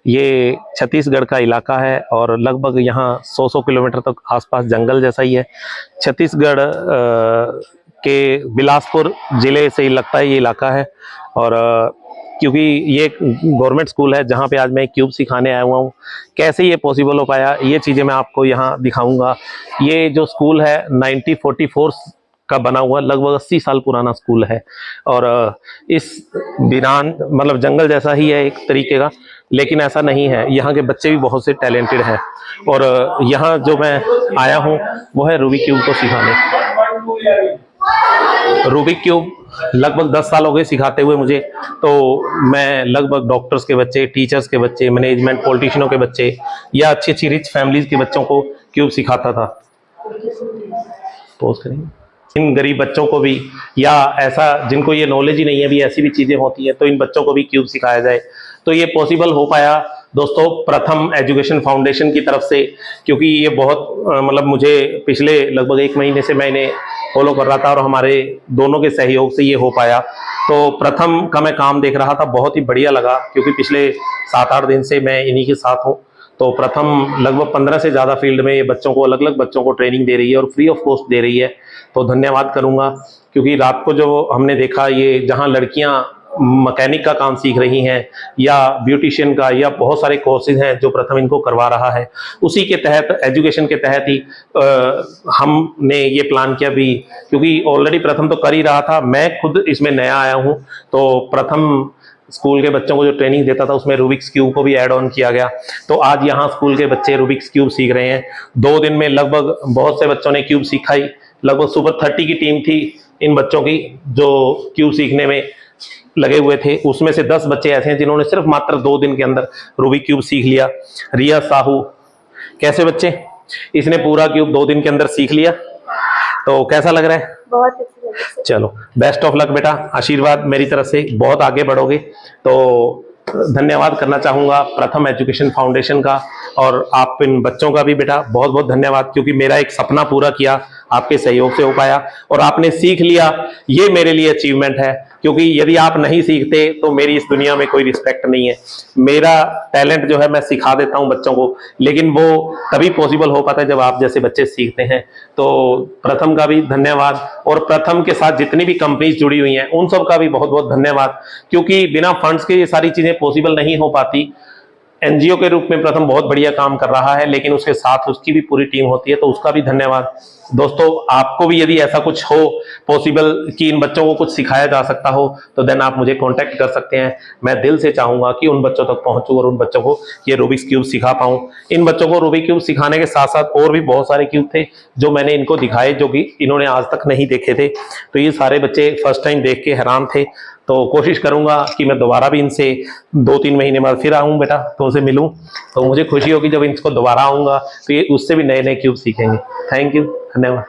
ये छत्तीसगढ़ का इलाका है और लगभग यहाँ 100 किलोमीटर तक आसपास जंगल जैसा ही है। छत्तीसगढ़ के बिलासपुर ज़िले से ही लगता है ये इलाका है। और क्योंकि ये गवर्नमेंट स्कूल है जहाँ पे आज मैं क्यूब सिखाने आया हुआ हूँ, कैसे ये पॉसिबल हो पाया ये चीज़ें मैं आपको यहाँ दिखाऊंगा। ये जो स्कूल है 1944 का बना हुआ, लगभग 80 साल पुराना स्कूल है। और इस वीरान मतलब जंगल जैसा ही है एक तरीके का, लेकिन ऐसा नहीं है। यहाँ के बच्चे भी बहुत से टैलेंटेड हैं। और यहाँ जो मैं आया हूँ वो है रूबिक क्यूब को सिखाने। रूबिक क्यूब लगभग 10 साल हो गए सिखाते हुए मुझे। तो मैं लगभग डॉक्टर्स के बच्चे, टीचर्स के बच्चे, मैनेजमेंट, पॉलिटिशियनों के बच्चे या अच्छी अच्छी रिच फैमिलीज के बच्चों को क्यूब सिखाता था। पोज करेंगे। इन गरीब बच्चों को भी, या ऐसा जिनको ये नॉलेज ही नहीं है भी ऐसी भी चीज़ें होती हैं, तो इन बच्चों को भी क्यूब सिखाया जाए। तो ये पॉसिबल हो पाया दोस्तों प्रथम एजुकेशन फाउंडेशन की तरफ से, क्योंकि ये बहुत मतलब मुझे पिछले लगभग 1 महीने से मैं इन्हें फॉलो कर रहा था और हमारे दोनों के सहयोग से ये हो पाया। तो प्रथम का मैं काम देख रहा था, बहुत ही बढ़िया लगा, क्योंकि पिछले 7-8 दिन से मैं इन्हीं के साथ हूँ। तो प्रथम लगभग 15 से ज़्यादा फील्ड में ये बच्चों को, अलग अलग बच्चों को ट्रेनिंग दे रही है और फ्री ऑफ कॉस्ट दे रही है। तो धन्यवाद करूँगा, क्योंकि रात को जो हमने देखा ये जहाँ लड़कियाँ मैकेनिक का काम सीख रही हैं या ब्यूटिशियन का, या बहुत सारे कोर्सेज हैं जो प्रथम इनको करवा रहा है, उसी के तहत एजुकेशन के तहत ही हमने ये प्लान किया भी, क्योंकि ऑलरेडी प्रथम तो कर ही रहा था, मैं खुद इसमें नया आया हूँ। तो प्रथम स्कूल के बच्चों को जो ट्रेनिंग देता था उसमें रूबिक्स क्यूब को भी ऐड ऑन किया गया। तो आज यहाँ स्कूल के बच्चे रूबिक्स क्यूब सीख रहे हैं। 2 दिन में लगभग बहुत से बच्चों ने क्यूब सीखा ही। लगभग सुपर 30 की टीम थी इन बच्चों की जो क्यूब सीखने में लगे हुए थे। उसमें से 10 बच्चे ऐसे हैं जिन्होंने सिर्फ मात्र 2 दिन के अंदर रूबिक क्यूब सीख लिया। रिया साहू, कैसे बच्चे, इसने पूरा क्यूब 2 दिन के अंदर सीख लिया। तो कैसा लग रहा है? बहुत अच्छी लग रही है। चलो बेस्ट ऑफ लक बेटा, आशीर्वाद मेरी तरफ से, बहुत आगे बढ़ोगे। तो धन्यवाद करना चाहूँगा प्रथम एजुकेशन फाउंडेशन का, और आप इन बच्चों का भी बेटा बहुत बहुत धन्यवाद, क्योंकि मेरा एक सपना पूरा किया आपके सहयोग से हो पाया और आपने सीख लिया, ये मेरे लिए अचीवमेंट है। क्योंकि यदि आप नहीं सीखते तो मेरी इस दुनिया में कोई रिस्पेक्ट नहीं है। मेरा टैलेंट जो है मैं सिखा देता हूं बच्चों को, लेकिन वो तभी पॉसिबल हो पाता है जब आप जैसे बच्चे सीखते हैं। तो प्रथम का भी धन्यवाद, और प्रथम के साथ जितनी भी कंपनीज जुड़ी हुई हैं उन सब का भी बहुत बहुत धन्यवाद, क्योंकि बिना फंड्स के ये सारी चीजें पॉसिबल नहीं हो पाती। एनजीओ के रूप में प्रथम बहुत बढ़िया काम कर रहा है, लेकिन उसके साथ उसकी भी पूरी टीम होती है, तो उसका भी धन्यवाद। दोस्तों आपको भी यदि ऐसा कुछ हो पॉसिबल कि इन बच्चों को कुछ सिखाया जा सकता हो, तो देन आप मुझे कांटेक्ट कर सकते हैं। मैं दिल से चाहूंगा कि उन बच्चों तक पहुंचूं और उन बच्चों को ये रूबिक्स क्यूब सिखा पाऊं। इन बच्चों को रूबिक क्यूब सिखाने के साथ साथ और भी बहुत सारे क्यूब थे जो मैंने इनको दिखाए, जो कि इन्होंने आज तक नहीं देखे थे। तो ये सारे बच्चे फर्स्ट टाइम देख के हैरान थे। तो कोशिश करूंगा कि मैं दोबारा भी इनसे 2-3 महीने बाद फिर आऊं बेटा, तो उनसे मिलूं। तो मुझे खुशी होगी जब इनको दोबारा आऊंगा तो ये उससे भी नए नए क्यूब सीखेंगे। थैंक यू, धन्यवाद।